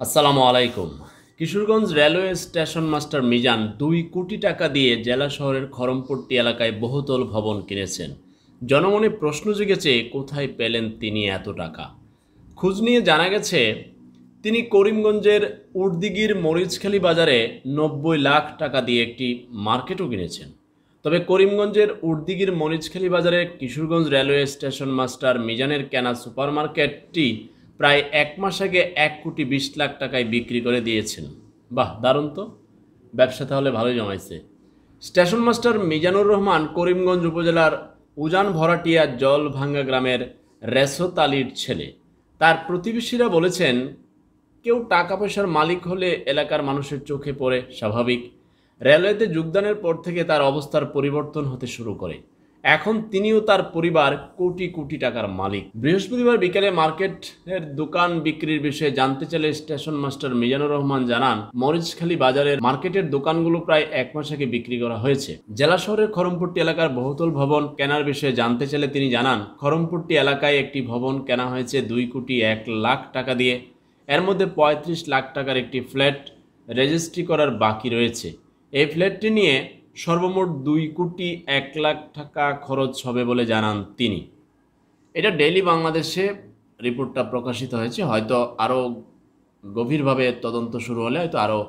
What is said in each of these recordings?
আসসালামু আলাইকুম। Kishoreganj railway station master Mizan 2 কোটি টাকা দিয়ে জেলা শহরের খড়মপট্টি এলাকায় বহুতল ভবন কিনেছেন। জনমনে প্রশ্ন জেগেছে, কোথায় পেলেন তিনি এত টাকা? খোঁজ নিয়ে জানা গেছে, তিনি করিমগঞ্জের উর্দিগির মরিচখালী বাজারে 90 লাখ টাকা দিয়ে একটি মার্কেটও কিনেছেন। তবে করিমগঞ্জের উর্দিগির মরিচখালী বাজারে কিশোরগঞ্জ রেলওয়ে স্টেশন মাস্টার মিজানের কেনা সুপারমার্কেটটি প্রায় 1 মাস আগে 1,20,00,000 টাকায় বিক্রি করে দিয়েছেন। বাহ, দারুণ তো! ব্যবসা তাহলে ভালোই জমাইছে। স্টেশন মাস্টার মিজানুর রহমান করিমগঞ্জ উপজেলার উজান ভরাটিয়া জলভাঙ্গা গ্রামের রেসত আলীর ছেলে। তার প্রতিবেশীরা বলেছেন, কেউ টাকা পয়সার মালিক হলে এলাকার মানুষের চোখে পড়ে, স্বাভাবিক। রেলওয়েতে যোগদানের পর থেকে তার অবস্থার পরিবর্তন হতে শুরু করে। এখন তিনিও তার পরিবার কোটি কোটি টাকার মালিক। বৃহস্পতিবার বিকেলে মার্কেটের দোকান বিক্রির বিষয়ে জানতে চাইলে স্টেশন মাস্টার মিজানুর রহমান জানান, মরিচখালী বাজারের মার্কেটের দোকানগুলো প্রায় 1 মাস আগে বিক্রি করা হয়েছে। জেলা শহরের খড়মপট্টি এলাকার বহুতল ভবন কেনার বিষয়ে জানতে চাইলে তিনি জানান, খড়মপট্টি এলাকায় একটি ভবন কেনা হয়েছে 2,01,00,000 টাকা দিয়ে। এর মধ্যে 35 লাখ টাকার একটি ফ্ল্যাট রেজিস্ট্রি করার বাকি রয়েছে। এই ফ্ল্যাটটি নিয়ে সর্বমোট 2,01,00,000 টাকা খরচ হবে বলে জানান তিনি। এটা ডেইলি বাংলাদেশে রিপোর্টটা প্রকাশিত হয়েছে। হয়তো আরও গভীরভাবে তদন্ত শুরু হলে হয়তো আরও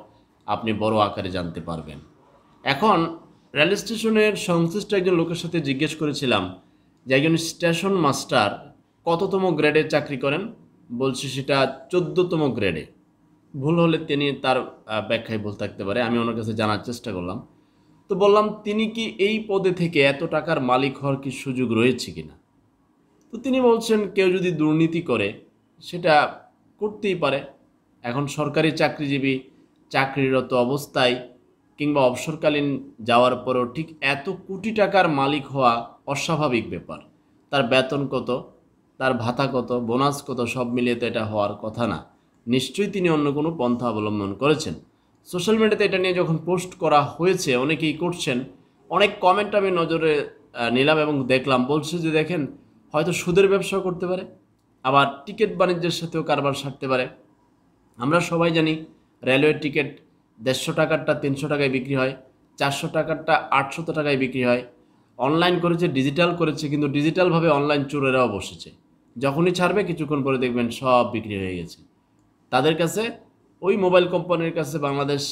আপনি বড় আকারে জানতে পারবেন। এখন রেল স্টেশনের সংশ্লিষ্ট একজন লোকের সাথে জিজ্ঞেস করেছিলাম যে একজন স্টেশন মাস্টার কততম গ্রেডে চাকরি করেন। বলছে সেটা 14তম গ্রেডে। ভুল হলে তিনি তার ব্যাখ্যায় ভুল থাকতে পারে, আমি ওনার কাছে জানার চেষ্টা করলাম। তো বললাম, তিনি কি এই পদে থেকে এত টাকার মালিক হওয়ার কি সুযোগ রয়েছে কিনা? তো তিনি বলছেন, কেউ যদি দুর্নীতি করে সেটা করতেই পারে। এখন সরকারি চাকরিজীবী চাকরিরত অবস্থায় কিংবা অবসরকালীন যাওয়ার পরেও ঠিক এত কোটি টাকার মালিক হওয়া অস্বাভাবিক ব্যাপার। তার বেতন কত, তার ভাতা কত, বোনাস কত, সব মিলিয়ে তো এটা হওয়ার কথা না। নিশ্চয়ই তিনি অন্য কোনো পন্থা অবলম্বন করেছেন। সোশ্যাল মিডিয়াতে এটা নিয়ে যখন পোস্ট করা হয়েছে, অনেকেই করছেন। অনেক কমেন্ট আমি নজরে নিলাম এবং দেখলাম, বলছে যে দেখেন, হয়তো সুদের ব্যবসাও করতে পারে, আবার টিকিট বাণিজ্যের সাথেও কারবার সারতে পারে। আমরা সবাই জানি রেলওয়ের টিকিট 150 টাকারটা 300 টাকায় বিক্রি হয়, 400 টাকারটা 800 টাকায় বিক্রি হয়। অনলাইন করেছে, ডিজিটাল করেছে, কিন্তু ডিজিটালভাবে অনলাইন চোরেরাও বসেছে। যখনই ছাড়বে কিছুক্ষণ পরে দেখবেন সব বিক্রি হয়ে গেছে। তাদের কাছে ওই মোবাইল কোম্পানির কাছে বাংলাদেশ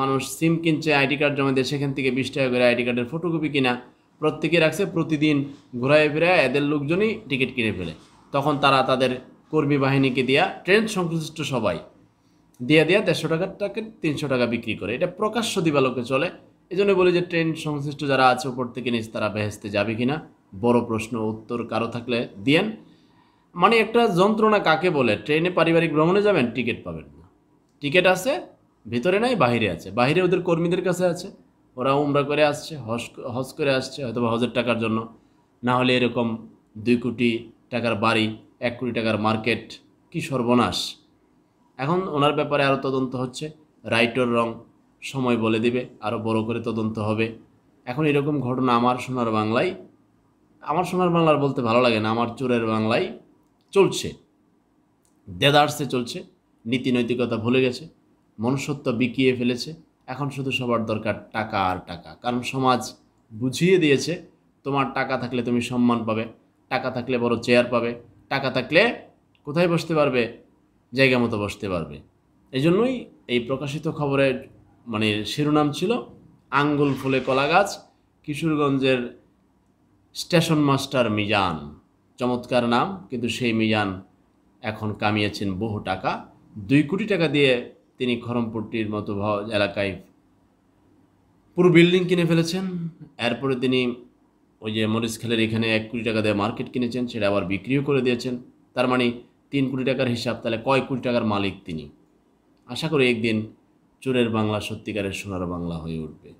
মানুষ সিম কিনছে, আইডি কার্ড জমা দিয়ে সেখান থেকে 20 টাকা করে আইডি কার্ডের ফটোকপি কিনা প্রত্যেকে রাখছে। প্রতিদিন ঘুরায় ফিরায় এদের লোকজনই টিকিট কিনে ফেলে। তখন তারা তাদের কর্মী বাহিনীকে দিয়া, ট্রেন সংশ্লিষ্ট সবাই দিয়ে 150 টাকার টাকা 300 টাকা বিক্রি করে। এটা প্রকাশ্য দিবালোকে চলে। এই জন্য বলি যে ট্রেন সংশ্লিষ্ট যারা আছে উপর থেকে নিচ, তারা বেহেস্তে যাবে কিনা বড় প্রশ্ন। উত্তর কারো থাকলে দিয়েন। মানে একটা যন্ত্রণা কাকে বলে? ট্রেনে পারিবারিক ভ্রমণে যাবেন, টিকিট পাবেন না। টিকিট আছে, ভিতরে নাই, বাহিরে আছে। বাহিরে ওদের কর্মীদের কাছে আছে, ওরা উমরা করে আসছে, হজ করে আসছে, হয়তো হজের টাকার জন্য। না হলে এরকম 2 কোটি টাকার বাড়ি, 1 কোটি টাকার মার্কেট, কি সর্বনাশ! এখন ওনার ব্যাপারে আরও তদন্ত হচ্ছে। রাইটর রং সময় বলে দিবে, আরও বড় করে তদন্ত হবে। এখন এরকম ঘটনা আমার সোনার বাংলায়, আমার সোনার বাংলার বলতে ভালো লাগে না, আমার চোরের বাংলায় চলছে, দেদারসে চলছে। নীতি নৈতিকতা ভুলে গেছে, মনুষ্যত্ব বিকিয়ে ফেলেছে। এখন শুধু সবার দরকার টাকা আর টাকা। কারণ সমাজ বুঝিয়ে দিয়েছে, তোমার টাকা থাকলে তুমি সম্মান পাবে, টাকা থাকলে বড় চেয়ার পাবে, টাকা থাকলে কোথায় বসতে পারবে? জায়গা মতো বসতে পারবে। এই জন্যই এই প্রকাশিত খবরের শিরোনাম ছিল, আঙ্গুল ফুলে কলা গাছ, কিশোরগঞ্জের স্টেশন মাস্টার মিজান। চমৎকার নাম, কিন্তু সেই মিজান এখন কামিয়েছেন বহু টাকা। 2 কোটি টাকা দিয়ে তিনি খড়মপট্টির মতো এলাকায় পুরো বিল্ডিং কিনে ফেলেছেন। এরপরে তিনি ওই যে মরিচখালের এখানে 1 কোটি টাকা দিয়ে মার্কেট কিনেছেন, সেটা আবার বিক্রিও করে দিয়েছেন। তার মানে 3 কোটি টাকার হিসাব, তাহলে কয় কোটি টাকার মালিক তিনি? আশা করি একদিন চোরের বাংলা সত্যিকারের সোনার বাংলা হয়ে উঠবে।